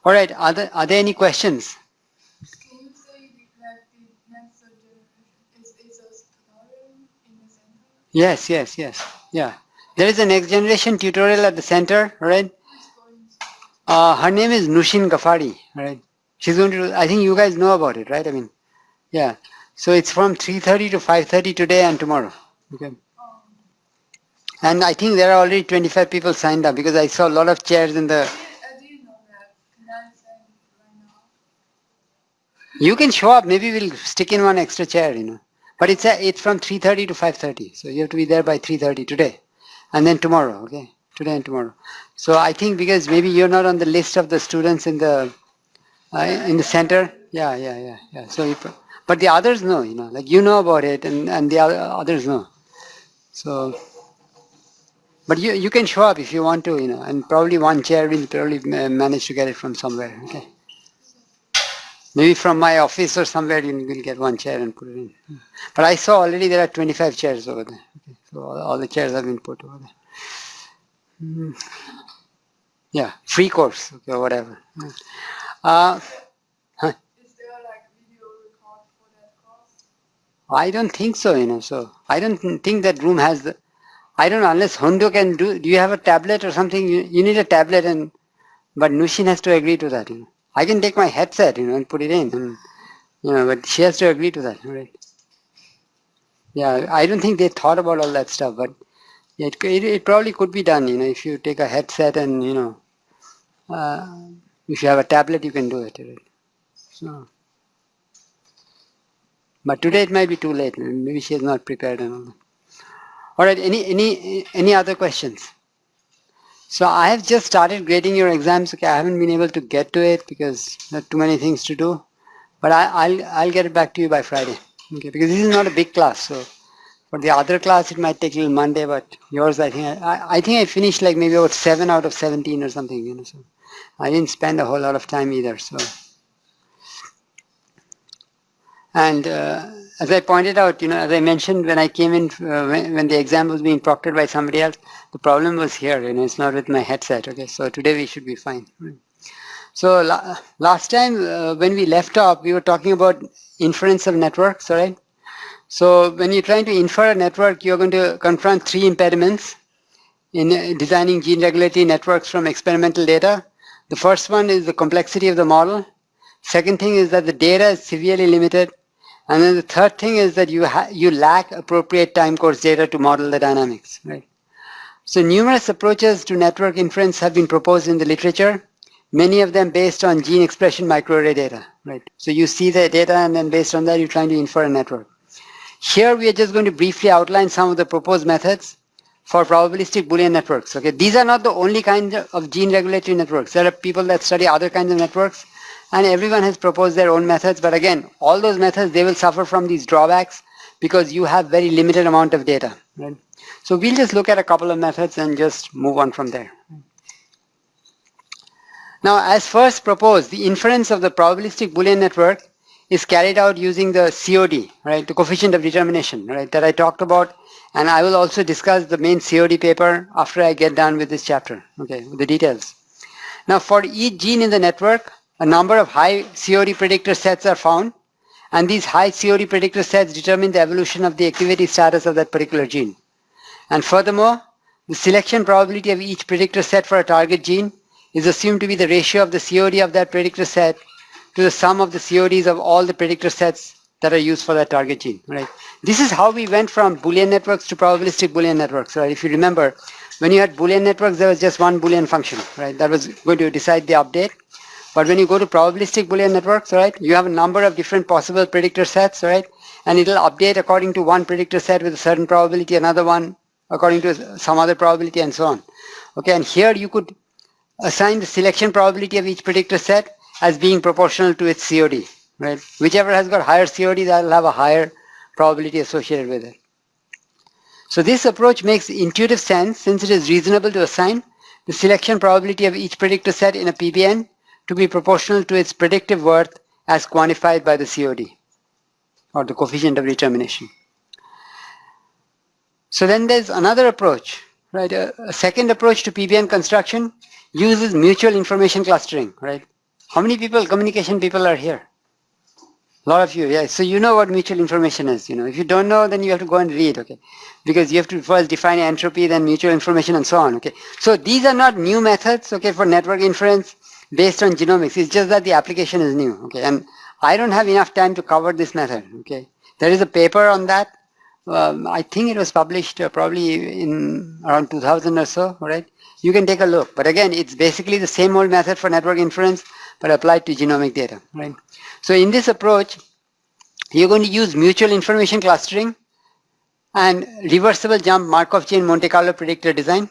All right, are there any questions? Can you say that the next generation is a tutorial in the center? Yes. Yeah. There is a next generation tutorial at the center, right? Who is going to? Her name is Nushin Ghaffari, right? She's going to do, I think you guys know about it, right? I mean, yeah. So it's from 3:30 to 5:30 today and tomorrow. Okay. Um, And I think there are already 25 people signed up because I saw a lot of chairs in the. I didn't know that. Can I send right now? You can show up. Maybe we'll stick in one extra chair, you know. But it's from 3:30 to 5:30. So you have to be there by 3:30 today, and then tomorrow. Okay, today and tomorrow. So I think because maybe you're not on the list of the students in the center. Yeah. So, but the others know, you know, like you know about it, and the others know. So, but you can show up if you want to, you know, and probably one chair will probably manage to get it from somewhere. Okay. Maybe from my office or somewhere you will get one chair and put it in. But I saw already there are 25 chairs over there. Okay. So all the chairs have been put over there. Yeah, free course, okay, or whatever. Uh, huh. Is there like video record for that course? I don't think so, you know. So I don't think that room has the. I don't know unless Hondo can do. Do you have a tablet or something? You need a tablet, and but Nushin has to agree to that. You know, I can take my headset, you know, and put it in, and, you know, but she has to agree to that, right? Yeah, I don't think they thought about all that stuff, but it probably could be done, you know, if you take a headset and you know, uh, if you have a tablet, you can do it. Right? So, but today it might be too late. Maybe she is not prepared and all that. All right, any other questions? So I have just started grading your exams. Okay, I haven't been able to get to it because there are too many things to do. But I'll get it back to you by Friday. Okay, because this is not a big class. So for the other class, it might take a little Monday. But yours, I think I finished like maybe about 7 out of 17 or something. You know, so I didn't spend a whole lot of time either. So and as I pointed out, you know, as I mentioned when I came in, when the exam was being proctored by somebody else, the problem was here. You know, it's not with my headset. Okay, so today we should be fine. So last time when we left off, we were talking about inference of networks, all right? So when you're trying to infer a network, you're going to confront three impediments in designing gene regulatory networks from experimental data. The first one is the complexity of the model. Second thing is that the data is severely limited. And then the third thing is that you lack appropriate time course data to model the dynamics, right? So numerous approaches to network inference have been proposed in the literature, many of them based on gene expression microarray data, right? So you see the data and then based on that you're trying to infer a network. Here we are just going to briefly outline some of the proposed methods for probabilistic Boolean networks. Okay, these are not the only kind of gene regulatory networks. There are people that study other kinds of networks, and everyone has proposed their own methods. But again, all those methods, they will suffer from these drawbacks because you have very limited amount of data, right? So we'll just look at a couple of methods and just move on from there. Now, as first proposed, the inference of the probabilistic Boolean network is carried out using the COD, right, the coefficient of determination, right, that I talked about, and I will also discuss the main COD paper after I get done with this chapter, okay, with the details. Now, for each gene in the network, a number of high COD predictor sets are found, and these high COD predictor sets determine the evolution of the activity status of that particular gene. And furthermore, the selection probability of each predictor set for a target gene is assumed to be the ratio of the COD of that predictor set to the sum of the CODs of all the predictor sets that are used for that target gene, right? This is how we went from Boolean networks to probabilistic Boolean networks, right? If you remember, when you had Boolean networks, there was just one Boolean function, right? That was going to decide the update. But when you go to probabilistic Boolean networks, right, you have a number of different possible predictor sets, right? And it'll update according to one predictor set with a certain probability, another one according to some other probability, and so on. Okay, and here you could assign the selection probability of each predictor set as being proportional to its COD, right? Whichever has got higher COD, that will have a higher probability associated with it. So this approach makes intuitive sense since it is reasonable to assign the selection probability of each predictor set in a PBN to be proportional to its predictive worth as quantified by the COD, or the coefficient of determination. So then there's another approach, right? A second approach to PBN construction uses mutual information clustering, right? How many people, communication people are here? A lot of you, yeah. So you know what mutual information is, you know. If you don't know, then you have to go and read, okay? Because you have to first define entropy, then mutual information and so on, okay? So these are not new methods, okay, for network inference based on genomics. It's just that the application is new, okay? And I don't have enough time to cover this method, okay? There is a paper on that. I think it was published probably in around 2000 or so, right? You can take a look. But again, it's basically the same old method for network inference, but applied to genomic data, right? So in this approach, you're going to use mutual information clustering and reversible jump Markov chain Monte Carlo predictor design.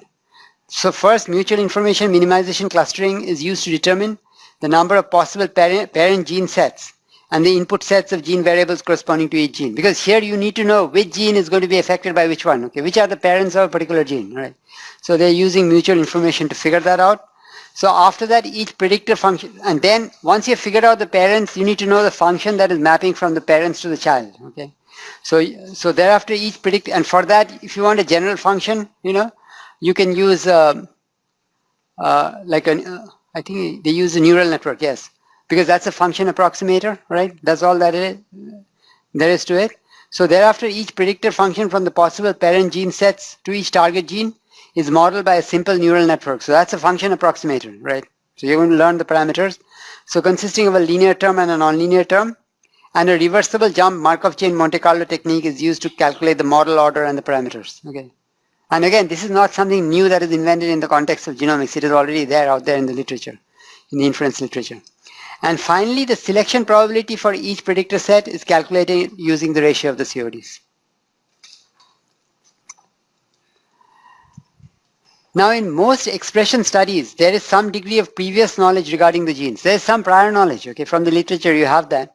So first, mutual information minimization clustering is used to determine the number of possible parent gene sets and the input sets of gene variables corresponding to each gene. Because here you need to know which gene is going to be affected by which one, okay? Which are the parents of a particular gene, right? So they're using mutual information to figure that out. So after that, each predictor function, and then once you've figured out the parents, you need to know the function that is mapping from the parents to the child, okay? So thereafter each predictor, and for that, if you want a general function, you know, you can use I think they use a neural network, yes, because that's a function approximator, right? That's all that there is to it. So thereafter, each predictor function from the possible parent gene sets to each target gene is modeled by a simple neural network. So that's a function approximator, right? So you're going to learn the parameters. So consisting of a linear term and a nonlinear term, and a reversible jump Markov chain Monte Carlo technique is used to calculate the model order and the parameters, okay? And again, this is not something new that is invented in the context of genomics. It is already there out there in the literature, in the inference literature. And finally, the selection probability for each predictor set is calculated using the ratio of the CODs. Now, in most expression studies, there is some degree of previous knowledge regarding the genes. There is some prior knowledge, okay, from the literature you have that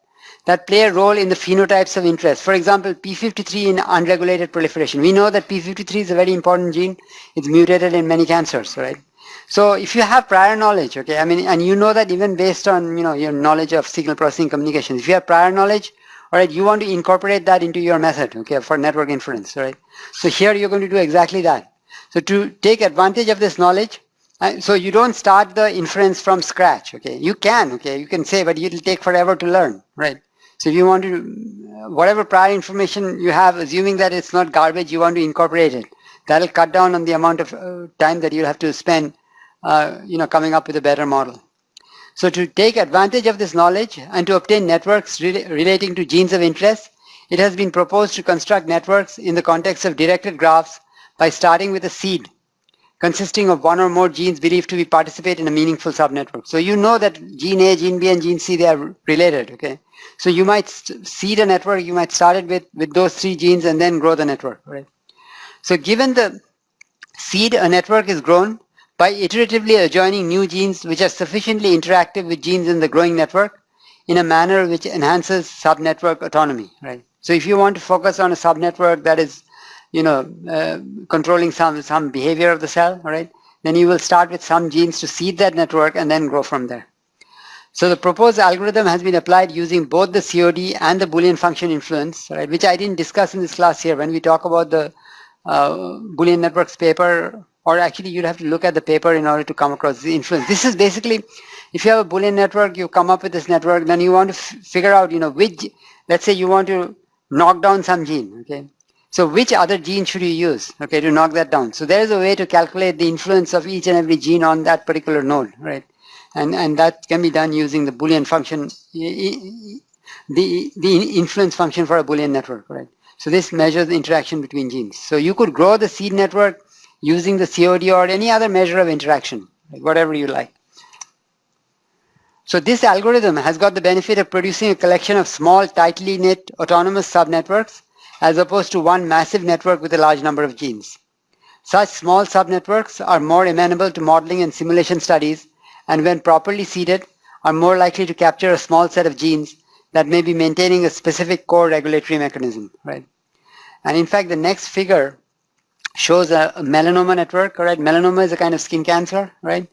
play a role in the phenotypes of interest. For example, P53 in unregulated proliferation. We know that P53 is a very important gene. It's mutated in many cancers, right? So if you have prior knowledge, okay, I mean, and you know that even based on, you know, your knowledge of signal processing communications, if you have prior knowledge, all right, you want to incorporate that into your method, okay, for network inference, right? So here you're going to do exactly that. So to take advantage of this knowledge, so you don't start the inference from scratch, okay? You can say, but it'll take forever to learn, right? So if you want to, whatever prior information you have, assuming that it's not garbage, you want to incorporate it. That'll cut down on the amount of time that you'll have to spend, coming up with a better model. So to take advantage of this knowledge and to obtain networks relating to genes of interest, it has been proposed to construct networks in the context of directed graphs by starting with a seed consisting of one or more genes believed to participate in a meaningful subnetwork. So you know that gene A, gene B, and gene C, they are related, okay? So you might seed a network, you might start it with those three genes and then grow the network, right? So given the seed, a network is grown by iteratively adjoining new genes which are sufficiently interactive with genes in the growing network in a manner which enhances subnetwork autonomy, right? So if you want to focus on a subnetwork that is, controlling some behavior of the cell, all right, then you will start with some genes to seed that network and then grow from there. So the proposed algorithm has been applied using both the COD and the Boolean function influence, right, which I didn't discuss in this class here. When we talk about the Boolean networks paper, or actually you'd have to look at the paper in order to come across the influence. This is basically, if you have a Boolean network, you come up with this network, then you want to figure out, which, let's say you want to knock down some gene, okay. So which other gene should you use, okay, to knock that down? So there is a way to calculate the influence of each and every gene on that particular node, right? And that can be done using the Boolean function, the influence function for a Boolean network, right? So this measures the interaction between genes. So you could grow the seed network using the COD or any other measure of interaction, right? Whatever you like. So this algorithm has got the benefit of producing a collection of small, tightly knit, autonomous subnetworks, as opposed to one massive network with a large number of genes. Such small subnetworks are more amenable to modeling and simulation studies, and when properly seeded, are more likely to capture a small set of genes that may be maintaining a specific core regulatory mechanism, right? And in fact, the next figure shows a melanoma network, right? Melanoma is a kind of skin cancer, right?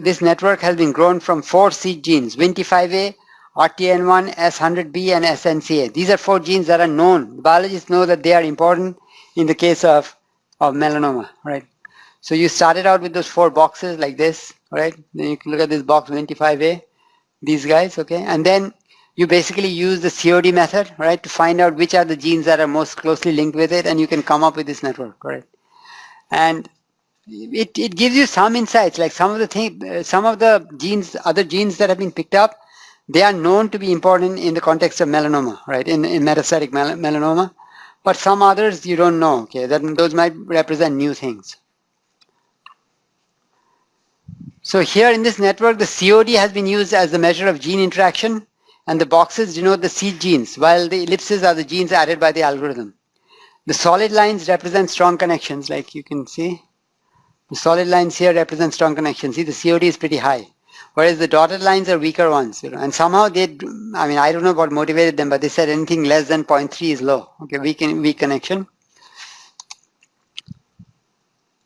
This network has been grown from 4 seed genes, WNT5A, RTN1, S100B, and SNCA. These are 4 genes that are known. Biologists know that they are important in the case of melanoma, right? So you started out with those 4 boxes like this, right? Then you can look at this box 25A, these guys, okay? And then you basically use the COD method, right, to find out which are the genes that are most closely linked with it, and you can come up with this network, right? And it gives you some insights, like some of the genes, other genes that have been picked up, they are known to be important in the context of melanoma, right, in metastatic melanoma. But some others you don't know, okay, those might represent new things. So here in this network, the COD has been used as the measure of gene interaction, and the boxes denote the seed genes, while the ellipses are the genes added by the algorithm. The solid lines represent strong connections, like you can see. The solid lines here represent strong connections. See, the COD is pretty high, whereas the dotted lines are weaker ones. And somehow I mean, I don't know what motivated them, but they said anything less than 0.3 is low. Okay, weak connection.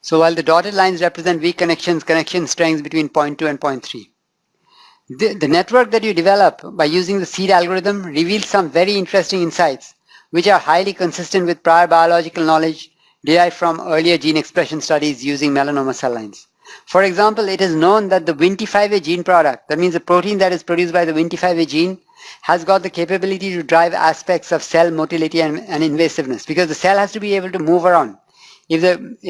So while the dotted lines represent weak connections, connection strengths between 0.2 and 0.3. The network that you develop by using the seed algorithm reveals some very interesting insights, which are highly consistent with prior biological knowledge derived from earlier gene expression studies using melanoma cell lines. For example, it is known that the Wnt5A gene product, that means the protein that is produced by the Wnt5A gene, has got the capability to drive aspects of cell motility and invasiveness, because the cell has to be able to move around. If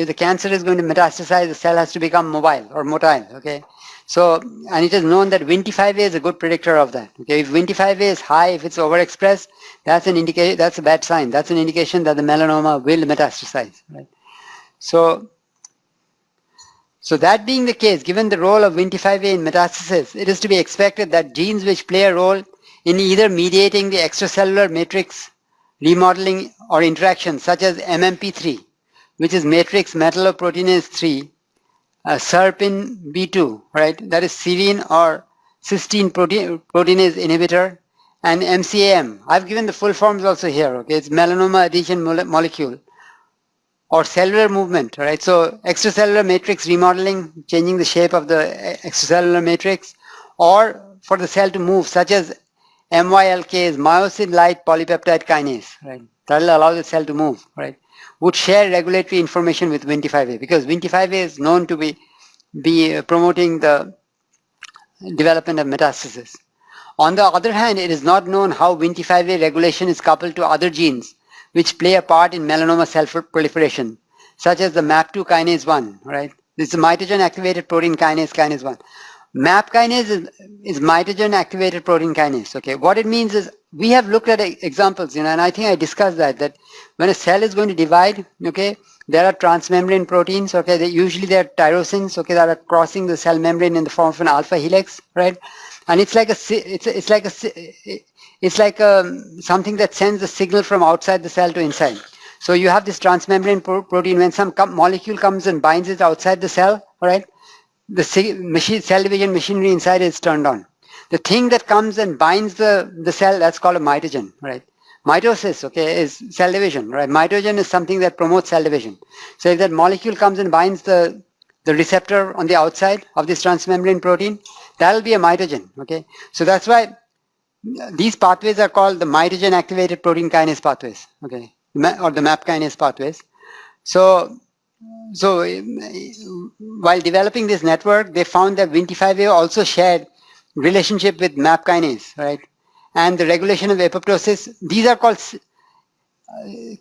the cancer is going to metastasize, the cell has to become mobile or motile, okay? So, and it is known that Wnt5A is a good predictor of that. Okay, if Wnt5A is high, if it's overexpressed, that's an indication, that's a bad sign. That's an indication that the melanoma will metastasize, right? So that being the case, given the role of Wnt5A in metastasis, it is to be expected that genes which play a role in either mediating the extracellular matrix remodeling or interactions, such as MMP3, which is matrix metalloproteinase 3, SERPIN B2, right? That is serine or cysteine proteinase inhibitor, and MCAM. I've given the full forms also here, okay? It's melanoma adhesion molecule, or cellular movement, right? So extracellular matrix remodeling, changing the shape of the extracellular matrix, or for the cell to move, such as MYLK is myosin light polypeptide kinase, right? That will allow the cell to move, right? Would share regulatory information with Wnt5A, because Wnt5A is known to be promoting the development of metastasis. On the other hand, it is not known how Wnt5A regulation is coupled to other genes which play a part in melanoma cell proliferation, such as the MAP2 kinase 1, right? This is the mitogen activated protein kinase 1. MAP kinase is mitogen activated protein kinase, okay? What it means is, we have looked at examples, and I think I discussed that when a cell is going to divide, okay, there are transmembrane proteins, okay, usually they are tyrosines, okay, that are crossing the cell membrane in the form of an alpha helix, right? And it's like something that sends a signal from outside the cell to inside. So you have this transmembrane protein. When some molecule comes and binds it outside the cell, right, the cell division machinery inside is turned on. The thing that comes and binds the cell, that's called a mitogen, right? Mitosis, okay, is cell division, right? Mitogen is something that promotes cell division. So if that molecule comes and binds the receptor on the outside of this transmembrane protein, that will be a mitogen, okay? So that's why these pathways are called the mitogen activated protein kinase pathways, okay, or the MAP kinase pathways. So while developing this network, they found that Wnt5A also shared relationship with MAP kinase, right? And the regulation of apoptosis. These are called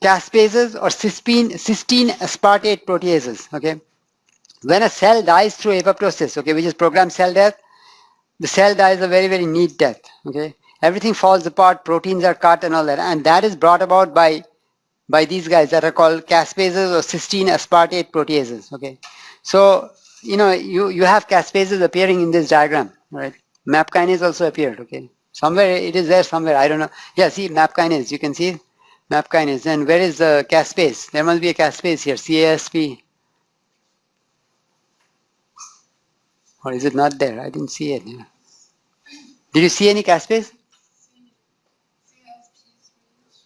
caspases or cysteine aspartate proteases, okay? When a cell dies through apoptosis, okay, which is programmed cell death, the cell dies a very, very neat death, okay? Everything falls apart, proteins are cut and all that, and that is brought about by these guys that are called caspases or cysteine aspartate proteases, okay? So, you have caspases appearing in this diagram, right? MAP kinase also appeared, okay? Somewhere, it is there somewhere, I don't know. Yeah, see, MAP kinase, you can see MAP kinase. And where is the caspase? There must be a caspase here, CASP. Or is it not there? I didn't see it. Yeah. Did you see any caspase?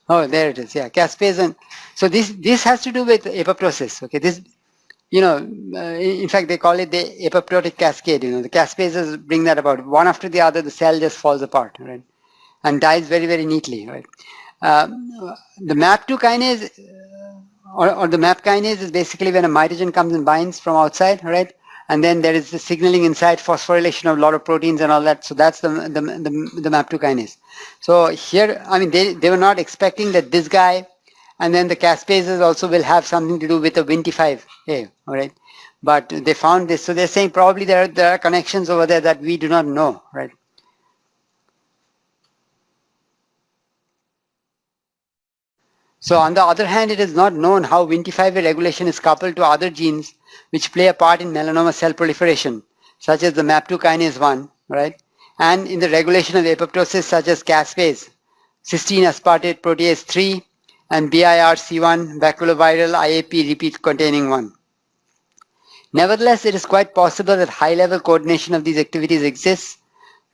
Oh, there it is. Yeah, caspase. And so this has to do with apoptosis. Okay, this, in fact, they call it the apoptotic cascade. The caspases bring that about. One after the other, the cell just falls apart, right, and dies very, very neatly, right. The MAP2 kinase or the MAP kinase is basically when a mitogen comes and binds from outside, right? And then there is the signaling inside, phosphorylation of a lot of proteins and all that. So that's the MAP2 kinase. So here, I mean, they were not expecting that this guy and then the caspases also will have something to do with the Wnt5A, all right? But they found this, so they're saying probably there are connections over there that we do not know, right? So on the other hand, it is not known how Wnt5A regulation is coupled to other genes which play a part in melanoma cell proliferation, such as the MAP2 kinase 1, right? And in the regulation of apoptosis such as caspase, cysteine aspartate protease 3, and BIRC1, baculoviral IAP repeat containing 1. Nevertheless, it is quite possible that high-level coordination of these activities exists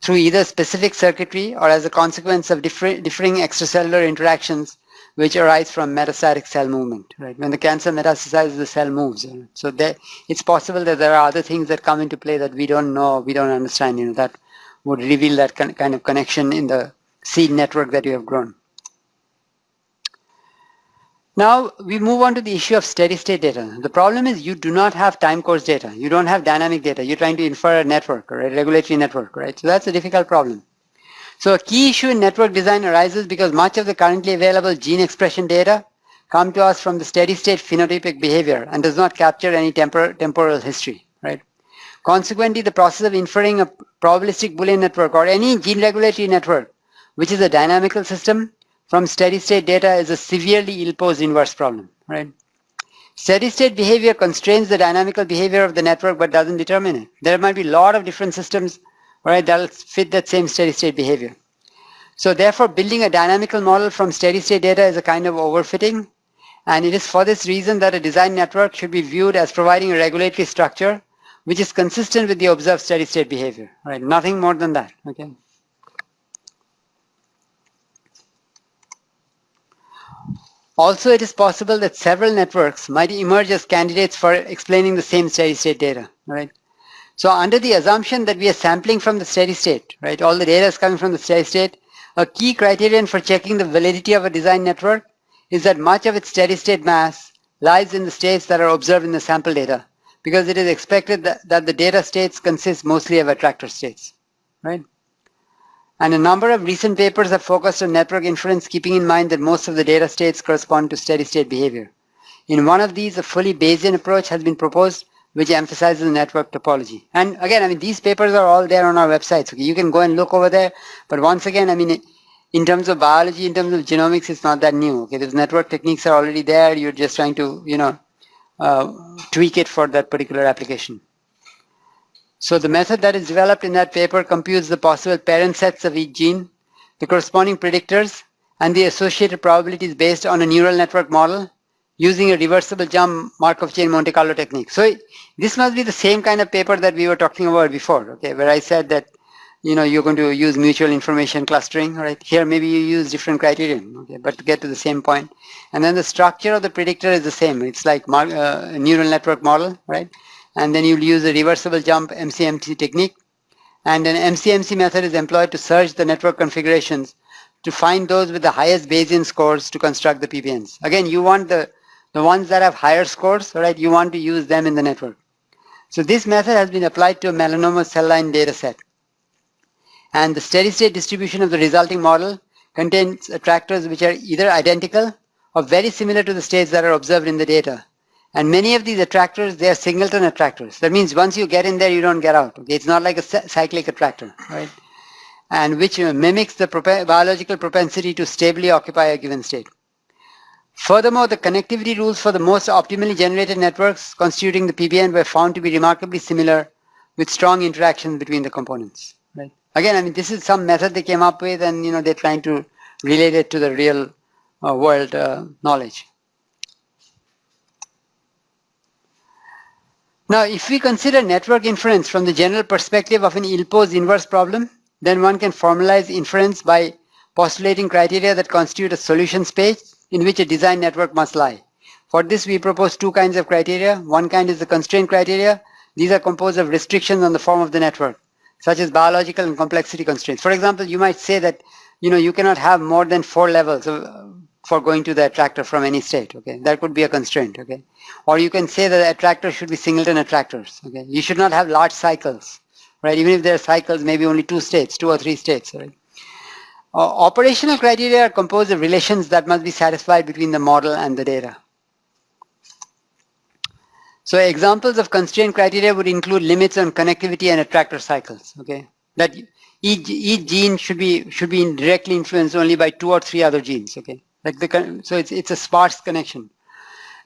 through either specific circuitry or as a consequence of differing extracellular interactions which arise from metastatic cell movement. Right? When the cancer metastasizes, the cell moves. So it's possible that there are other things that come into play that we don't know, we don't understand, that would reveal that kind of connection in the seed network that you have grown. Now we move on to the issue of steady state data. The problem is you do not have time course data. You don't have dynamic data. You're trying to infer a network or a regulatory network, right? So that's a difficult problem. So a key issue in network design arises because much of the currently available gene expression data come to us from the steady state phenotypic behavior and does not capture any temporal history, right? Consequently, the process of inferring a probabilistic Boolean network or any gene regulatory network, which is a dynamical system, from steady-state data is a severely ill-posed inverse problem, right? Steady-state behavior constrains the dynamical behavior of the network but doesn't determine it. There might be a lot of different systems, right, that'll fit that same steady-state behavior. So therefore, building a dynamical model from steady-state data is a kind of overfitting, and it is for this reason that a design network should be viewed as providing a regulatory structure which is consistent with the observed steady-state behavior, right? Nothing more than that, okay? Also, it is possible that several networks might emerge as candidates for explaining the same steady-state data, right? So under the assumption that we are sampling from the steady state, right, all the data is coming from the steady state, a key criterion for checking the validity of a design network is that much of its steady state mass lies in the states that are observed in the sample data, because it is expected that the data states consist mostly of attractor states, right? And a number of recent papers have focused on network inference, keeping in mind that most of the data states correspond to steady-state behavior. In one of these, a fully Bayesian approach has been proposed, which emphasizes network topology. And again, I mean, these papers are all there on our websites. Okay? You can go and look over there. But once again, I mean, in terms of biology, in terms of genomics, it's not that new. Okay, those network techniques are already there. You're just trying to, tweak it for that particular application. So the method that is developed in that paper computes the possible parent sets of each gene, the corresponding predictors, and the associated probabilities based on a neural network model using a reversible jump Markov chain Monte Carlo technique. So this must be the same kind of paper that we were talking about before, okay, where I said that you're going to use mutual information clustering, right? Here maybe you use different criterion, okay, but to get to the same point. And then the structure of the predictor is the same. It's like a neural network model, right? And then you'll use a reversible jump MCMC technique. And an MCMC method is employed to search the network configurations to find those with the highest Bayesian scores to construct the PBNs. Again, you want the ones that have higher scores, right? You want to use them in the network. So this method has been applied to a melanoma cell line data set. And the steady-state distribution of the resulting model contains attractors which are either identical or very similar to the states that are observed in the data. And many of these attractors, they are singleton attractors. That means once you get in there, you don't get out. Okay? It's not like a cyclic attractor, right? And which mimics the biological propensity to stably occupy a given state. Furthermore, the connectivity rules for the most optimally generated networks constituting the PBN were found to be remarkably similar with strong interactions between the components, right? Again, I mean, this is some method they came up with, and they're trying to relate it to the real world knowledge. Now, if we consider network inference from the general perspective of an ill-posed inverse problem, then one can formalize inference by postulating criteria that constitute a solution space in which a design network must lie. For this, we propose two kinds of criteria. One kind is the constraint criteria. These are composed of restrictions on the form of the network, such as biological and complexity constraints. For example, you might say that you cannot have more than 4 levels, for going to the attractor from any state. Okay, that could be a constraint. Okay, or you can say that the attractor should be singleton attractors. Okay, you should not have large cycles, right? Even if there are cycles, maybe only 2 or 3 states. Right? Operational criteria are composed of relations that must be satisfied between the model and the data. So examples of constraint criteria would include limits on connectivity and attractor cycles. Okay, that each gene should be directly influenced only by 2 or 3 other genes. Okay, so it's a sparse connection.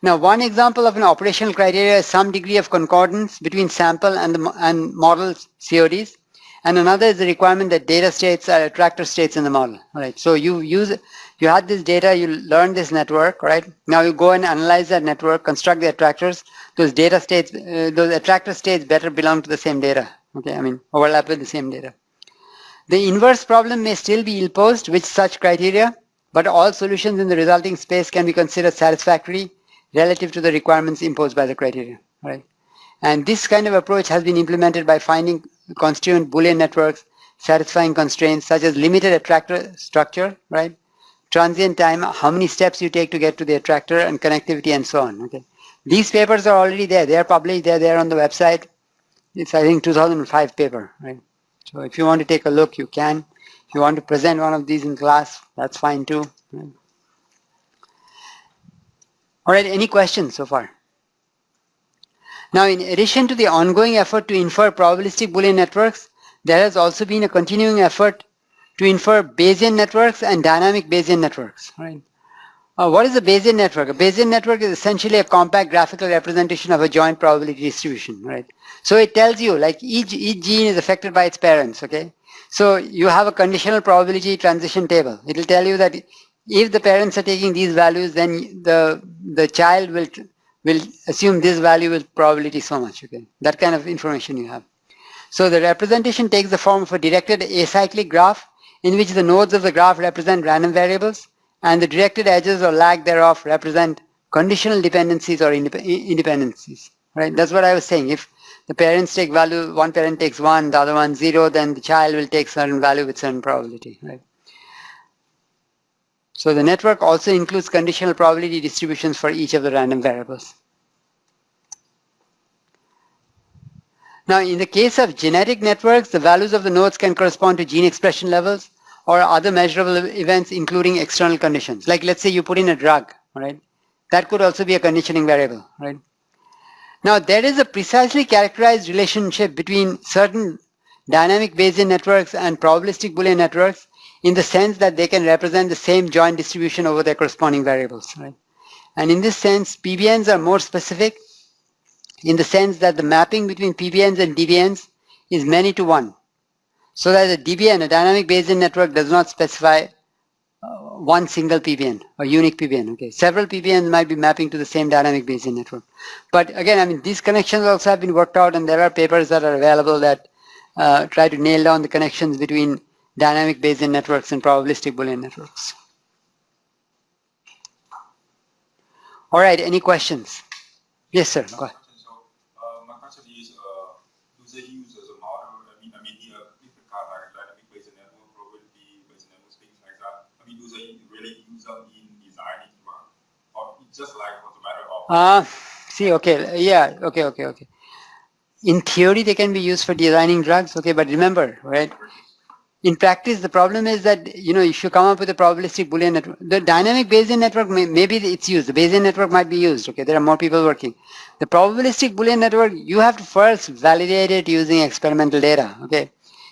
Now, one example of an operational criteria is some degree of concordance between sample and model CODs, and another is the requirement that data states are attractor states in the model. Right. So you had this data, you learned this network, right? Now you go and analyze that network, construct the attractors. Those data states, those attractor states better belong to the same data. Okay, I mean overlap with the same data. The inverse problem may still be ill-posed with such criteria, but all solutions in the resulting space can be considered satisfactory relative to the requirements imposed by the criteria. Right? And this kind of approach has been implemented by finding constituent Boolean networks satisfying constraints such as limited attractor structure, right? Transient time, how many steps you take to get to the attractor, and connectivity, and so on. Okay, these papers are already there. They are published. They are there on the website. It's, I think, 2005 paper, right? So if you want to take a look, you can. If you want to present one of these in class, that's fine too. Right? All right, any questions so far? Now, in addition to the ongoing effort to infer probabilistic Boolean networks, there has also been a continuing effort to infer Bayesian networks and dynamic Bayesian networks. Right? What is a Bayesian network? A Bayesian network is essentially a compact graphical representation of a joint probability distribution. Right? So it tells you, like, each gene is affected by its parents. Okay, so you have a conditional probability transition table. It will tell you that if the parents are taking these values, then the child will assume this value with probability so much. Okay, that kind of information you have. So the representation takes the form of a directed acyclic graph in which the nodes of the graph represent random variables and the directed edges or lag thereof represent conditional dependencies or independencies. Right? That's what I was saying. If the parents take value, one parent takes 1, the other one 0, then the child will take certain value with certain probability. Right? So the network also includes conditional probability distributions for each of the random variables. Now, in the case of genetic networks, the values of the nodes can correspond to gene expression levels or other measurable events, including external conditions. Like, let's say you put in a drug, right? That could also be a conditioning variable, right? Now, there is a precisely characterized relationship between certain dynamic Bayesian networks and probabilistic Boolean networks in the sense that they can represent the same joint distribution over their corresponding variables, right? And in this sense, PBNs are more specific in the sense that the mapping between PBNs and DBNs is many to one. So that a DBN, a dynamic Bayesian network, does not specify one single PBN or unique PBN. Okay, several PBNs might be mapping to the same dynamic Bayesian network. But again, I mean, these connections also have been worked out, and there are papers that are available that try to nail down the connections between dynamic Bayesian networks and probabilistic Boolean networks. All right, any questions? Yes, sir. Go ahead. My question is, do they use as a model? I mean, here, if the kind like dynamic Bayesian network, probability Bayesian network, things like that. I mean, do they really use them in designing drug, or it's just like what's a matter of? Okay. In theory, they can be used for designing drugs. Okay, but remember, right? In practice, the problem is that, you know, if you come up with a probabilistic Boolean network, the dynamic Bayesian network, maybe it's used. The Bayesian network might be used. Okay, there are more people working. The probabilistic Boolean network, you have to first validate it using experimental data. Okay,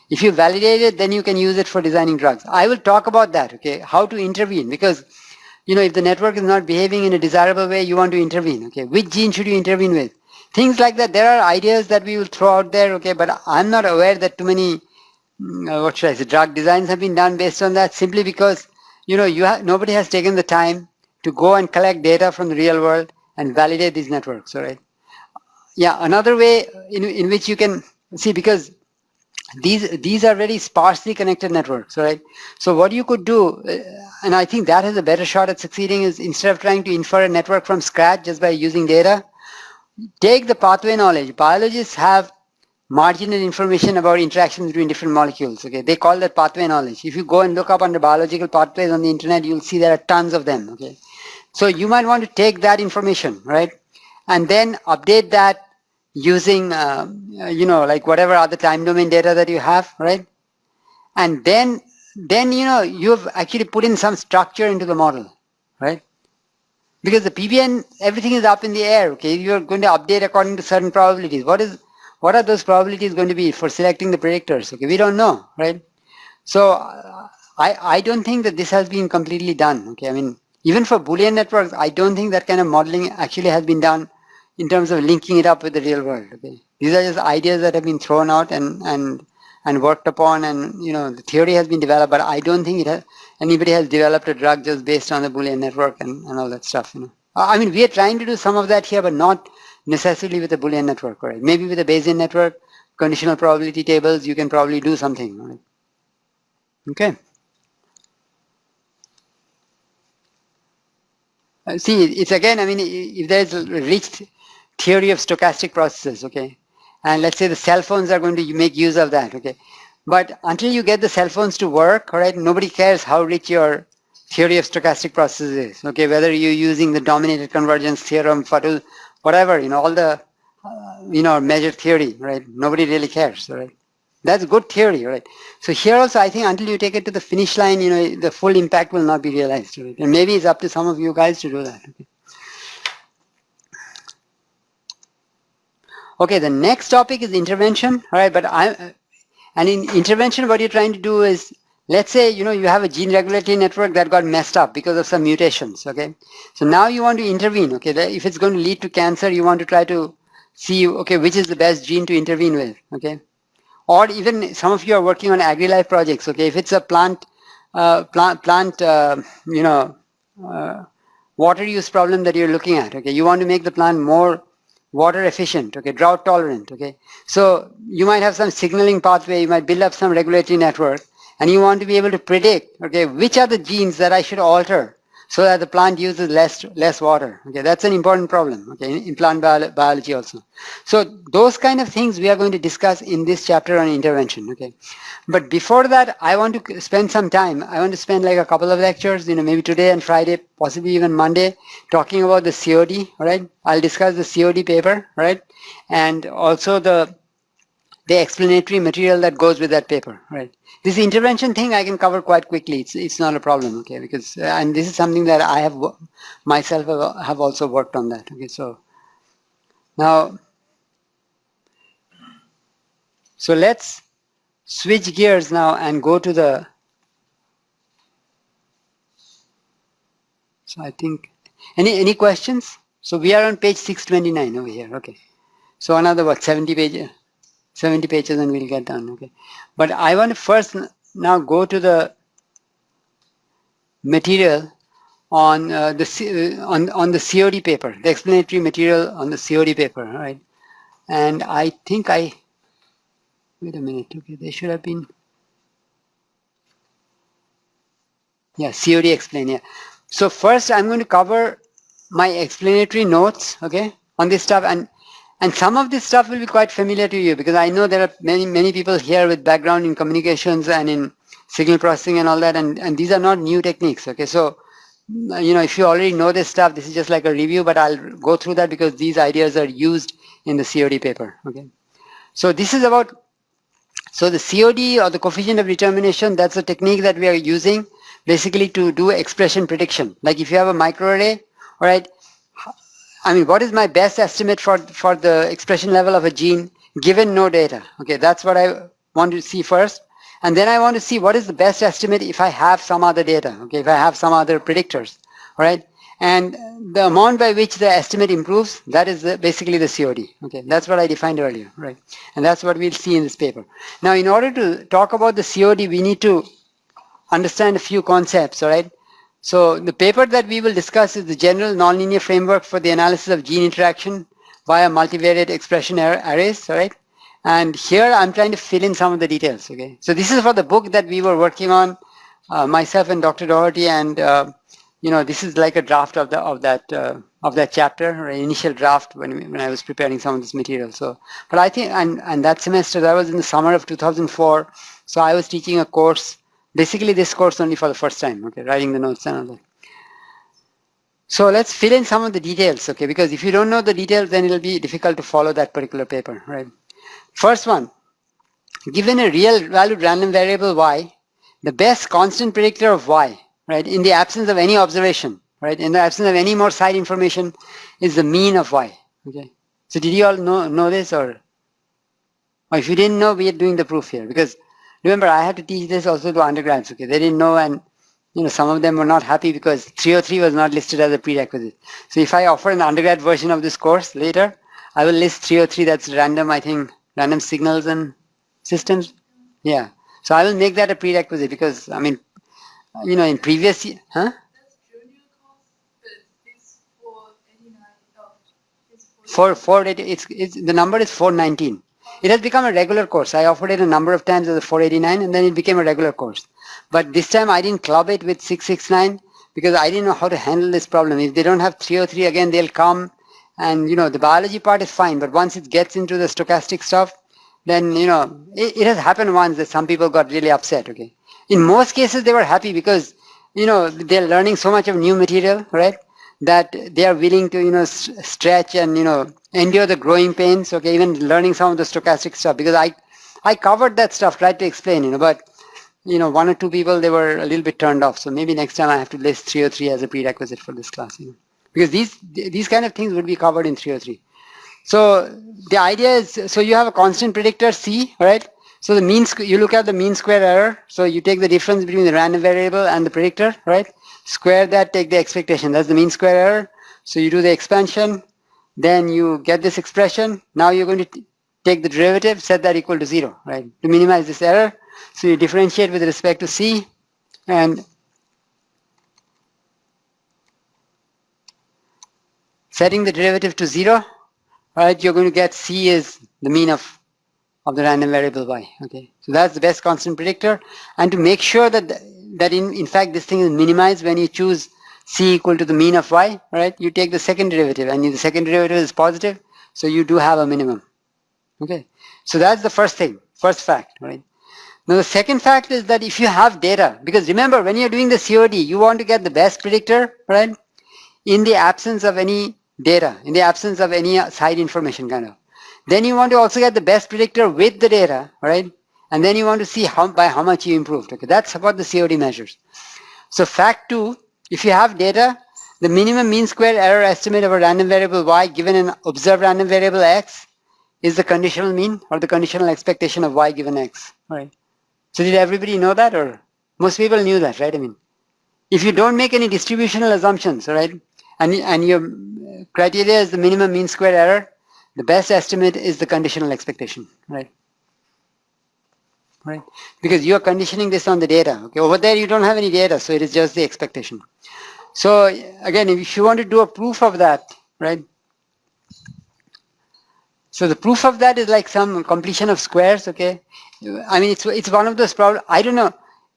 if you validate it, then you can use it for designing drugs. I will talk about that. Okay, how to intervene, because, you know, if the network is not behaving in a desirable way, you want to intervene. Okay, which gene should you intervene with? Things like that. There are ideas that we will throw out there. Okay, but I'm not aware that too many what should I say, drug designs have been done based on that, simply because, you know, nobody has taken the time to go and collect data from the real world and validate these networks. All right. Yeah, another way in which you can see, because these are very sparsely connected networks. All right. So what you could do, and I think that has a better shot at succeeding, is instead of trying to infer a network from scratch just by using data, take the pathway knowledge. Biologists have marginal information about interactions between different molecules. Okay, they call that pathway knowledge. If you go and look up under biological pathways on the internet, you'll see there are tons of them. Okay, so you might want to take that information, right, and then update that using, like whatever other time domain data that you have, right, and then you've actually put in some structure into the model, right? Because the PBN, everything is up in the air. Okay, you're going to update according to certain probabilities. What are those probabilities going to be for selecting the predictors? Okay, we don't know, right? So I don't think that this has been completely done. Okay, I mean, even for Boolean networks, I don't think that kind of modeling actually has been done in terms of linking it up with the real world. Okay, these are just ideas that have been thrown out and worked upon, and the theory has been developed, but I don't think anybody has developed a drug just based on the Boolean network and all that stuff. I mean, we are trying to do some of that here, but not necessarily with a Boolean network, right? Maybe with a Bayesian network, conditional probability tables, you can probably do something, right? Okay. See, it's again, I mean, if there's a rich theory of stochastic processes, okay, and let's say the cell phones are going to make use of that, okay, but until you get the cell phones to work, all right, nobody cares how rich your theory of stochastic processes is, okay, whether you're using the dominated convergence theorem, Fatul, whatever, all the, measure theory, right, nobody really cares, all right. That's good theory, right? So here also, I think until you take it to the finish line, the full impact will not be realized, right? And maybe it's up to some of you guys to do that. Okay, the next topic is intervention, all right? And in intervention, what you're trying to do is, let's say, you have a gene regulatory network that got messed up because of some mutations, okay? So now you want to intervene, okay? If it's going to lead to cancer, you want to try to see, okay, which is the best gene to intervene with, okay? Or even some of you are working on agri-life projects, okay? If it's a plant, water use problem that you're looking at, okay? You want to make the plant more water efficient, okay? Drought tolerant, okay? So you might have some signaling pathway, you might build up some regulatory network, and you want to be able to predict, okay, which are the genes that I should alter so that the plant uses less water. Okay, that's an important problem, okay, in plant biology also. So those kind of things we are going to discuss in this chapter on intervention, okay. But before that, I want to spend some time. I want to spend like a couple of lectures, maybe today and Friday, possibly even Monday, talking about the COD, all right. I'll discuss the COD paper, right, and also the explanatory material that goes with that paper, right? This intervention thing I can cover quite quickly. It's not a problem, okay? Because and this is something that I have myself have also worked on that. Okay, so now, so let's switch gears now and go to the. So I think any questions? So we are on page 629 over here. Okay, so another 70 pages. 70 pages and we'll get done, okay. But I want to first now go to the material on the COD paper, the explanatory material on the COD paper, right? And I think wait a minute, okay, they should have been, yeah, COD explain, yeah. So first I'm going to cover my explanatory notes, okay, on this stuff, and some of this stuff will be quite familiar to you because I know there are many people here with background in communications and in signal processing and all that, and these are not new techniques, okay? So, if you already know this stuff, this is just like a review, but I'll go through that because these ideas are used in the COD paper, okay? So this is about, so the COD or the coefficient of determination, that's a technique that we are using basically to do expression prediction. Like if you have a microarray, all right, I mean, what is my best estimate for the expression level of a gene given no data? Okay, that's what I want to see first. And then I want to see what is the best estimate if I have some other data, okay, if I have some other predictors, all right? And the amount by which the estimate improves, that is basically the COD, okay? That's what I defined earlier, right? And that's what we'll see in this paper. Now, in order to talk about the COD, we need to understand a few concepts, all right? So the paper that we will discuss is the general nonlinear framework for the analysis of gene interaction via multivariate expression arrays, all right? And here I'm trying to fill in some of the details, okay? So this is for the book that we were working on, myself and Dr. Doherty, and this is like a draft of that of that chapter, or initial draft when I was preparing some of this material. So, but I think, and that semester, that was in the summer of 2004. So I was teaching a course, basically this course only for the first time, okay, writing the notes and all that. So let's fill in some of the details, okay, because if you don't know the details, then it'll be difficult to follow that particular paper, right? First one, given a real valued random variable y, the best constant predictor of y, right, in the absence of any observation, right, in the absence of any more side information, is the mean of y, okay? So did you all know this, or if you didn't know, we are doing the proof here, because remember, I had to teach this also to undergrads, okay? They didn't know, and some of them were not happy because 303 was not listed as a prerequisite. So if I offer an undergrad version of this course later, I will list 303, that's random, I think, random signals and systems. Yeah. So I will make that a prerequisite because, I mean, in previous year, huh? That's junior course, but it's 489. Oh, it's 489. The number is 419. It has become a regular course. I offered it a number of times as a 489 and then it became a regular course. But this time I didn't club it with 669 because I didn't know how to handle this problem. If they don't have 303 again, they'll come and the biology part is fine. But once it gets into the stochastic stuff, then it has happened once that some people got really upset, okay. In most cases they were happy because they're learning so much of new material, right, that they are willing to stretch and endure the growing pains, okay, even learning some of the stochastic stuff, because I covered that stuff, tried to explain, but one or two people, they were a little bit turned off. So maybe next time I have to list 303 as a prerequisite for this class, because these kind of things would be covered in 303. So the idea is, so you have a constant predictor C, right? So the mean, you look at the mean square error. So you take the difference between the random variable and the predictor, right? Square that, take the expectation. That's the mean square error. So you do the expansion, then you get this expression. Now you're going to take the derivative, set that equal to 0, right? To minimize this error. So you differentiate with respect to C, and setting the derivative to 0, right, you're going to get C is the mean of the random variable y, okay. So that's the best constant predictor. And to make sure that in fact this thing is minimized when you choose C equal to the mean of y, right, you take the second derivative, and the second derivative is positive, so you do have a minimum, okay. So that's the first thing, first fact, right. Now the second fact is that if you have data, because remember when you're doing the COD, you want to get the best predictor, right, in the absence of any data, in the absence of any side information kind of. Then you want to also get the best predictor with the data, right? And then you want to see by how much you improved. Okay, that's what the COD measures. So fact 2, if you have data, the minimum mean square error estimate of a random variable y given an observed random variable x is the conditional mean or the conditional expectation of y given x. All right. So did everybody know that, or most people knew that, right? I mean, if you don't make any distributional assumptions, right, and your criteria is the minimum mean square error, the best estimate is the conditional expectation, right? Right? Because you are conditioning this on the data. Okay, over there you don't have any data, so it is just the expectation. So again, if you want to do a proof of that, right? So the proof of that is like some completion of squares, okay? I mean, it's one of those problems. I don't know.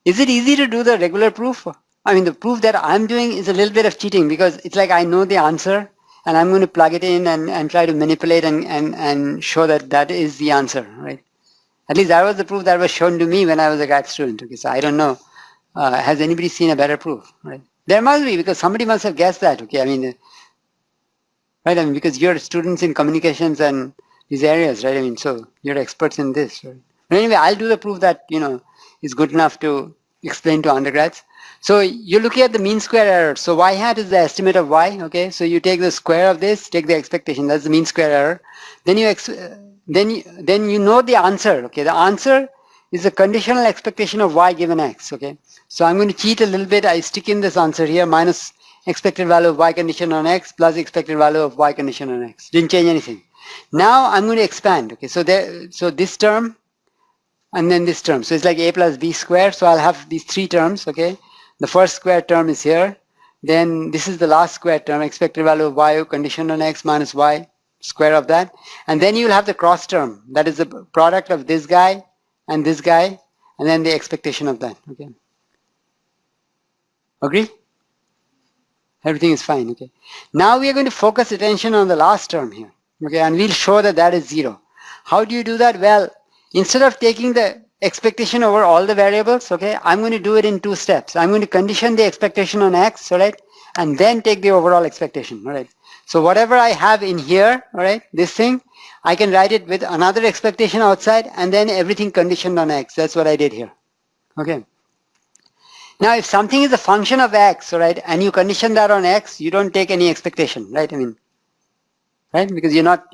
Is it easy to do the regular proof? I mean, the proof that I'm doing is a little bit of cheating because it's like I know the answer and I'm going to plug it in and try to manipulate and show that that is the answer, right? At least that was the proof that was shown to me when I was a grad student. Okay, so I don't know. Has anybody seen a better proof, right? There must be, because somebody must have guessed that, okay? I mean, right? I mean, because you're students in communications and these areas, right? I mean, so you're experts in this, right? But anyway, I'll do the proof that, is good enough to explain to undergrads. So you're looking at the mean square error. So y hat is the estimate of y, okay? So you take the square of this, take the expectation, that's the mean square error. Then you know the answer, okay? The answer is the conditional expectation of y given x, okay? So I'm going to cheat a little bit. I stick in this answer here, minus expected value of y condition on x plus expected value of y condition on x. Didn't change anything. Now I'm going to expand, okay? So this term and then this term. So it's like a plus b squared. So I'll have these three terms, okay? The first square term is here. Then this is the last square term, expected value of y condition on x minus y square of that. And then you'll have the cross term. That is the product of this guy, and then the expectation of that, okay? Agree? Everything is fine, okay. Now we are going to focus attention on the last term here, okay, and we'll show that that is 0. How do you do that? Well, instead of taking the expectation over all the variables, okay, I'm going to do it in 2 steps. I'm going to condition the expectation on x, all right, and then take the overall expectation, all right. So whatever I have in here, all right, this thing, I can write it with another expectation outside and then everything conditioned on x. That's what I did here, okay. Now, if something is a function of x, all right, and you condition that on x, you don't take any expectation, right? I mean, right? Because you're not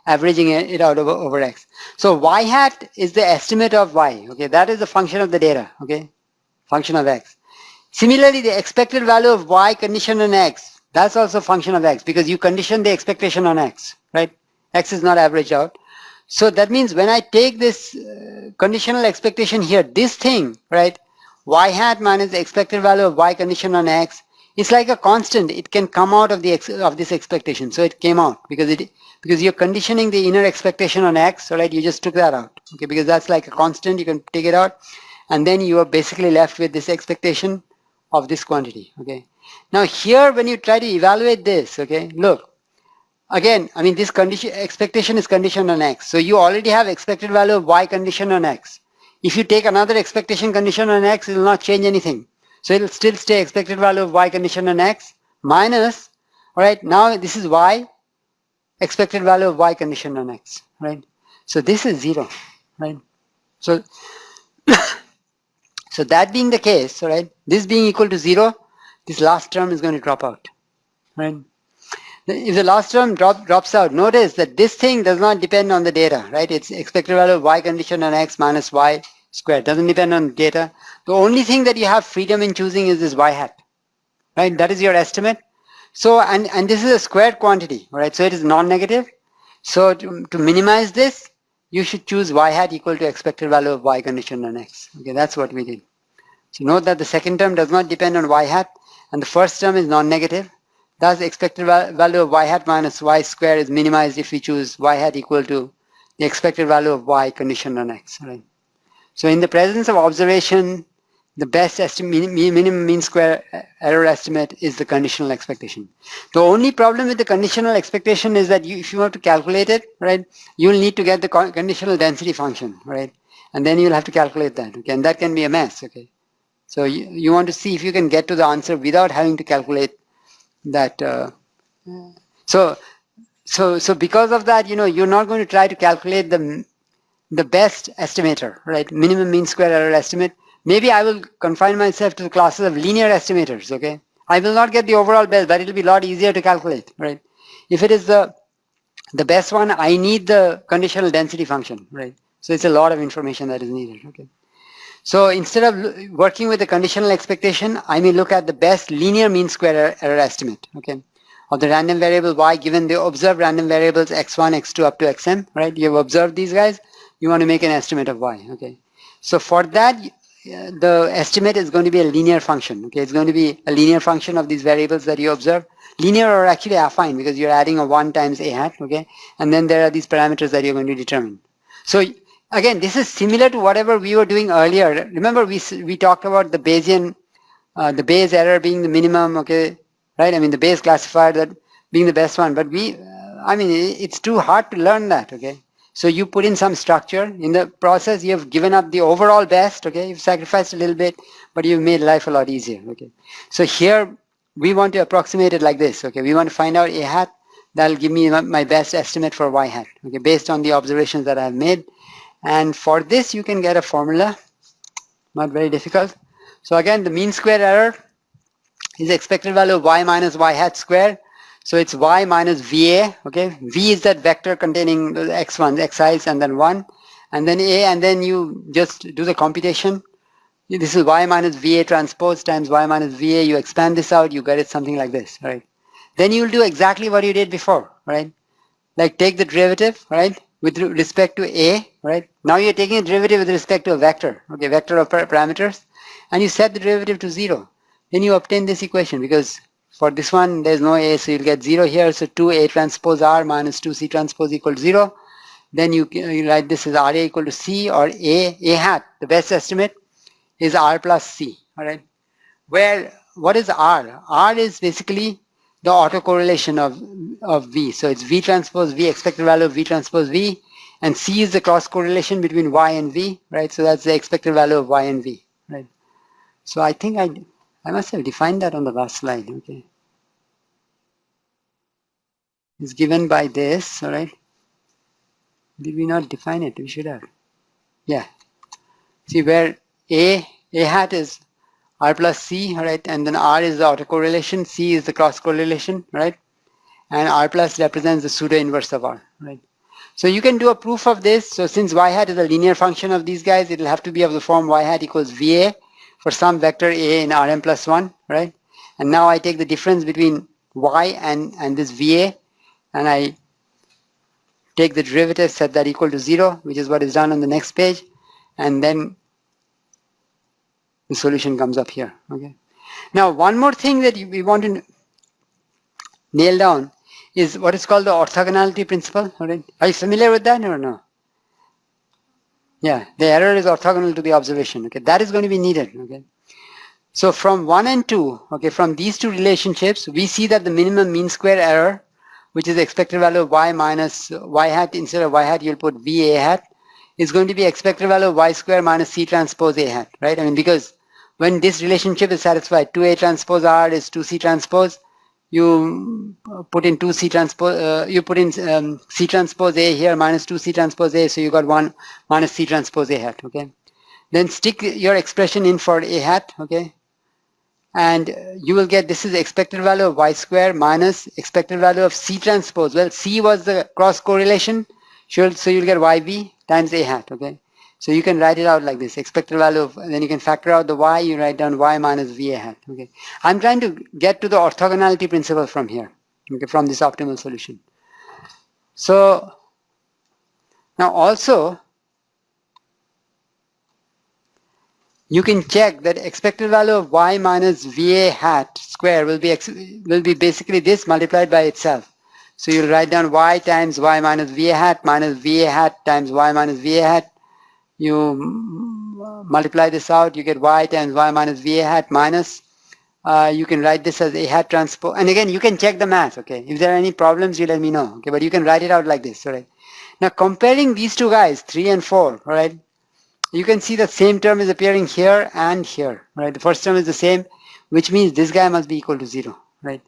averaging it out over x. So y hat is the estimate of y, okay? That is the function of the data, okay? Function of x. Similarly, the expected value of y conditioned on x, that's also a function of x because you condition the expectation on x, right? X is not averaged out. So that means when I take this conditional expectation here, this thing, right? Y hat minus the expected value of y conditioned on x, it's like a constant. It can come out of this expectation. So it came out because you're conditioning the inner expectation on x, right? You just took that out, okay? Because that's like a constant. You can take it out, and then you are basically left with this expectation of this quantity, okay? Now here, when you try to evaluate this, okay, look, again, I mean, this expectation is conditioned on x. So you already have expected value of y conditioned on x. If you take another expectation condition on x, it will not change anything. So it will still stay expected value of y conditioned on x minus, all right, now this is y, expected value of y conditioned on x, right? So this is 0, right? So, so that being the case, all right, this being equal to 0, this last term is going to drop out, right? If the last term drops out, notice that this thing does not depend on the data, right? It's expected value of y conditioned on x minus y squared. Doesn't depend on data. The only thing that you have freedom in choosing is this y hat, right? That is your estimate. So, and this is a squared quantity, right? So it is non-negative. So to minimize this, you should choose y hat equal to expected value of y conditioned on x. Okay, that's what we did. So note that the second term does not depend on y hat, and the first term is non-negative. Thus, the expected value of y hat minus y square is minimized if we choose y hat equal to the expected value of y conditioned on x. Right? So in the presence of observation, the best minimum mean square error estimate is the conditional expectation. The only problem with the conditional expectation is that if you want to calculate it, right, you will need to get the conditional density function, right, and then you'll have to calculate that, okay, and that can be a mess, okay. So you want to see if you can get to the answer without having to calculate that. So because of that, you're not going to try to calculate the best estimator, right? Minimum mean square error estimate. Maybe I will confine myself to the classes of linear estimators, okay? I will not get the overall best, but it will be a lot easier to calculate, right? If it is the best one, I need the conditional density function, right? So it's a lot of information that is needed, okay? So instead of working with the conditional expectation, I may look at the best linear mean square error estimate, okay, of the random variable y given the observed random variables x1, x2 up to xm, right? You have observed these guys. You want to make an estimate of y, okay? So for that, the estimate is going to be a linear function, okay? It's going to be a linear function of these variables that you observe. Linear or actually affine because you're adding a 1 times a hat, okay? And then there are these parameters that you're going to determine. So again, this is similar to whatever we were doing earlier. Remember, we talked about the Bayesian, the Bayes error being the minimum, okay, right? I mean, the Bayes classifier that being the best one. But I mean, it's too hard to learn that, okay? So you put in some structure. In the process, you have given up the overall best, okay? You've sacrificed a little bit, but you've made life a lot easier, okay? So here, we want to approximate it like this, okay? We want to find out a hat. That'll give me my best estimate for y hat, okay? Based on the observations that I've made. And for this, you can get a formula, not very difficult. So again, the mean square error is the expected value of y minus y hat square. So it's y minus va, okay? V is that vector containing the x1, xi's, and then 1. And then a, and then you just do the computation. This is y minus va transpose times y minus va. You expand this out, you get it something like this, right? Then you'll do exactly what you did before, right? Like take the derivative, right? With respect to a, right? Now you're taking a derivative with respect to a vector, okay, vector of parameters, and you set the derivative to 0. Then you obtain this equation because for this one there's no a, so you'll get 0 here. So 2a transpose r minus 2c transpose equals 0. Then you write this as ra equal to c, or a hat, the best estimate is r plus c, all right? Where what is R? R is basically the autocorrelation of V. So it's V transpose V, expected value of V transpose V, and C is the cross correlation between Y and V, right? So that's the expected value of Y and V, right? So I think I must have defined that on the last slide, okay? It's given by this, all right? Did we not define it? We should have. Yeah. See where A hat is R plus C, right? And then R is the autocorrelation, C is the cross correlation, right? And R plus represents the pseudo inverse of R, right? So you can do a proof of this. So since y hat is a linear function of these guys, it will have to be of the form y hat equals VA for some vector A in Rm plus 1, right? And now I take the difference between y and this VA, and I take the derivative, set that equal to 0, which is what is done on the next page, and then the solution comes up here, okay? Now, one more thing that we want to nail down is what is called the orthogonality principle, all right? Are you familiar with that or no? Yeah, the error is orthogonal to the observation, okay? That is going to be needed, okay? So from 1 and 2, okay, from these two relationships, we see that the minimum mean square error, which is the expected value of y minus y hat, instead of y hat, you'll put v a hat, is going to be expected value of y square minus c transpose a hat, right? I mean, because when this relationship is satisfied, 2a transpose r is 2c transpose, you put in 2c transpose, you put in c transpose a here minus 2c transpose a, so you got 1 minus c transpose a hat, okay? Then stick your expression in for a hat, okay? And you will get, this is the expected value of y square minus expected value of c transpose. Well, c was the cross correlation, so you'll get yv times a hat, okay? So you can write it out like this, expected value of, then you can factor out the y, you write down y minus v a hat, okay? I'm trying to get to the orthogonality principle from here, okay, from this optimal solution. So now also, you can check that expected value of y minus va hat square will be basically this multiplied by itself. So you'll write down y times y minus va hat times y minus va hat. You multiply this out, you get y times y minus va hat minus. You can write this as a hat transpose. And again, you can check the math, okay? If there are any problems, you let me know, okay? But you can write it out like this, all right? Now comparing these two guys, 3 and 4, all right? You can see the same term is appearing here and here, right? The first term is the same, which means this guy must be equal to 0, right?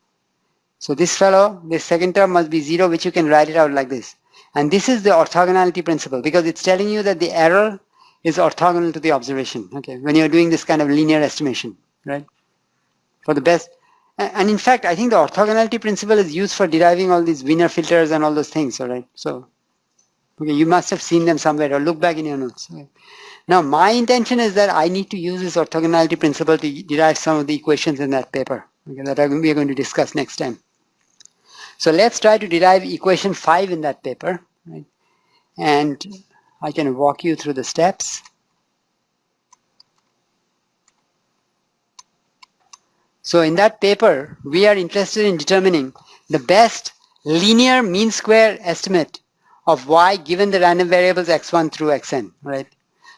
So this fellow, this second term must be 0, which you can write it out like this. And this is the orthogonality principle, because it's telling you that the error is orthogonal to the observation, okay? When you're doing this kind of linear estimation, right? For the best. And in fact, I think the orthogonality principle is used for deriving all these Wiener filters and all those things, all right? So, okay, you must have seen them somewhere, or look back in your notes, okay? Now, my intention is that I need to use this orthogonality principle to derive some of the equations in that paper, okay, that we are going to discuss next time. So let's try to derive equation 5 in that paper, right? And I can walk you through the steps. So in that paper, we are interested in determining the best linear mean square estimate of y given the random variables x1 through xn, right?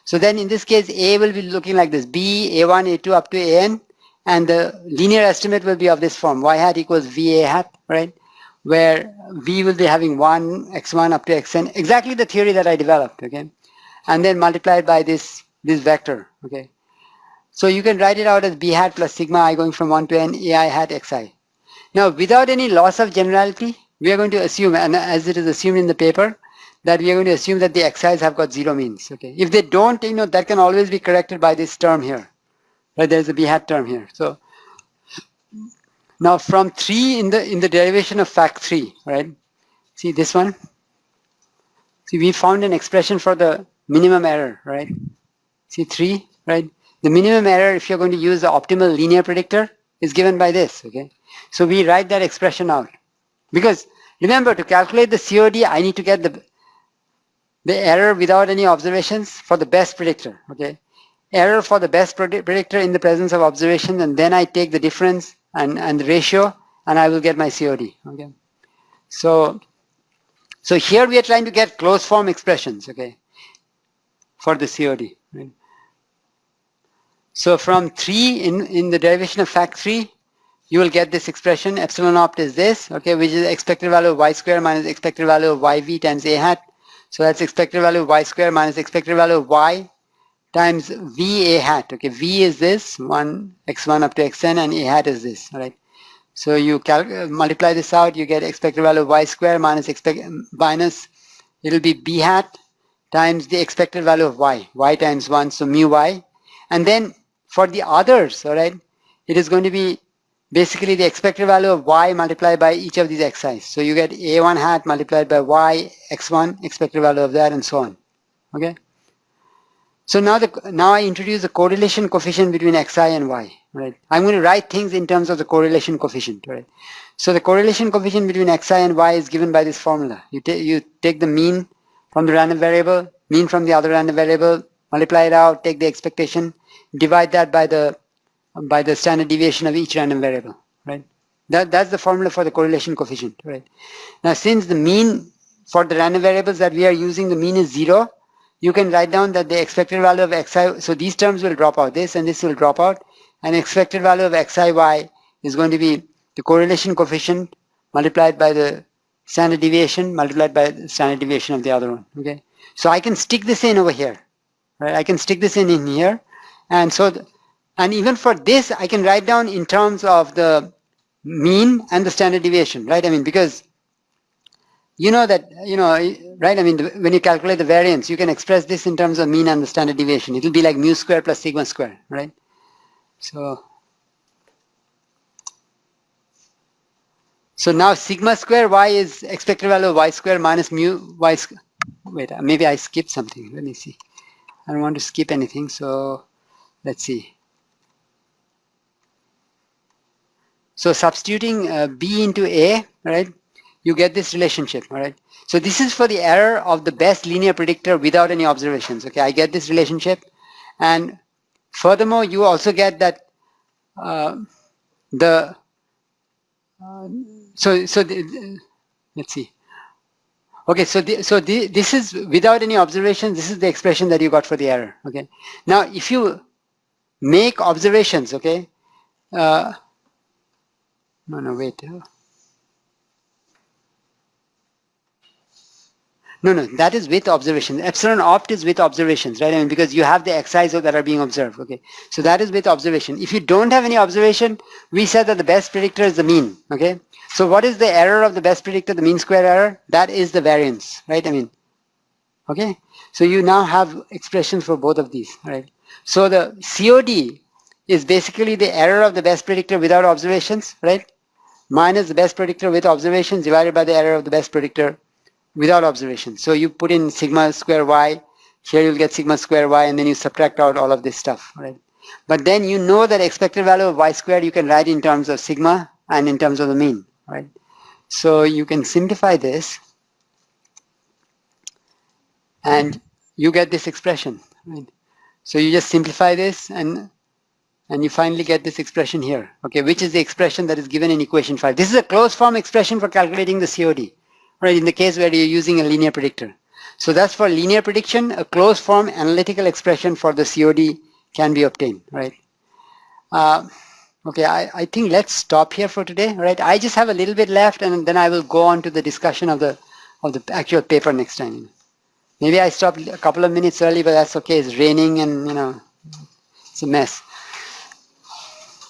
So then in this case, A will be looking like this, B, A1, A2 up to AN, and the linear estimate will be of this form, y hat equals VA hat, right? Where V will be having 1, x1 up to xn, exactly the theory that I developed, okay? And then multiplied by this vector, okay? So you can write it out as B hat plus sigma I going from 1 to n, AI hat xi. Now, without any loss of generality, we are going to assume, and as it is assumed in the paper, that we are going to assume that the xi's have got 0 means, okay? If they don't, that can always be corrected by this term here, right? There's a b hat term here. So now from 3 in the derivation of fact 3, right? See this one? See, we found an expression for the minimum error, right? See 3, right? The minimum error, if you're going to use the optimal linear predictor, is given by this, okay? So we write that expression out. Because remember, to calculate the COD, I need to get the error without any observations for the best predictor, okay? Error for the best predictor in the presence of observations, and then I take the difference and the ratio, and I will get my COD, okay? So here we are trying to get closed form expressions, okay, for the COD, right? So from 3 in the derivation of fact 3, you will get this expression epsilon opt is this, okay, which is expected value of y square minus expected value of yv times a hat. So that's expected value of y square minus expected value of y times v a hat. Okay, v is this, 1 x1 up to xn, and a hat is this, all right? So you multiply this out, you get expected value of y square minus it'll be b hat times the expected value of y times 1, so mu y. And then for the others, all right, it is going to be basically the expected value of y multiplied by each of these xi's. So you get a1 hat multiplied by y x1, expected value of that, and so on. Okay. So now I introduce the correlation coefficient between xi and y. Right. I'm going to write things in terms of the correlation coefficient. Right. So the correlation coefficient between xi and y is given by this formula. You take the mean from the random variable, mean from the other random variable, multiply it out, take the expectation, divide that by the standard deviation of each random variable. Right. That's the formula for the correlation coefficient. Right. Now, since the mean for the random variables that we are using, the mean is 0. You can write down that the expected value of xi, so these terms will drop out, this and this will drop out, and expected value of xiy is going to be the correlation coefficient multiplied by the standard deviation multiplied by the standard deviation of the other one. Okay, so I can stick this in over here, right? I can stick this in here, and so and even for this I can write down in terms of the mean and the standard deviation, right? I mean, because you know that, right? I mean, when you calculate the variance, you can express this in terms of mean and the standard deviation. It will be like mu square plus sigma square, right? So now sigma square y is expected value of y square minus mu y square. Wait, maybe I skipped something. Let me see. I don't want to skip anything, so let's see. So substituting b into a, right? You get this relationship, all right? So this is for the error of the best linear predictor without any observations, okay? I get this relationship, and furthermore, you also get that let's see. Okay, this is without any observations. This is the expression that you got for the error, okay? Now, if you make observations, okay? No, wait. No, that is with observations. Epsilon opt is with observations, right? I mean, because you have the xi's that are being observed, okay? So that is with observation. If you don't have any observation, we said that the best predictor is the mean, okay? So what is the error of the best predictor, the mean square error? That is the variance, right? I mean, okay? So you now have expressions for both of these, right? So the COD is basically the error of the best predictor without observations, right? Minus the best predictor with observations divided by the error of the best predictor without observation. So you put in sigma square y, here you'll get sigma square y, and then you subtract out all of this stuff, right? But then you know that expected value of y squared you can write in terms of sigma and in terms of the mean, right? So you can simplify this and you get this expression, right? So you just simplify this and you finally get this expression here, okay, which is the expression that is given in equation 5. This is a closed form expression for calculating the COD. Right, in the case where you're using a linear predictor. So that's for linear prediction, a closed form analytical expression for the COD can be obtained, right? Okay, I think let's stop here for today, right? I just have a little bit left and then I will go on to the discussion of the actual paper next time. Maybe I stopped a couple of minutes early, but that's okay. It's raining and, it's a mess.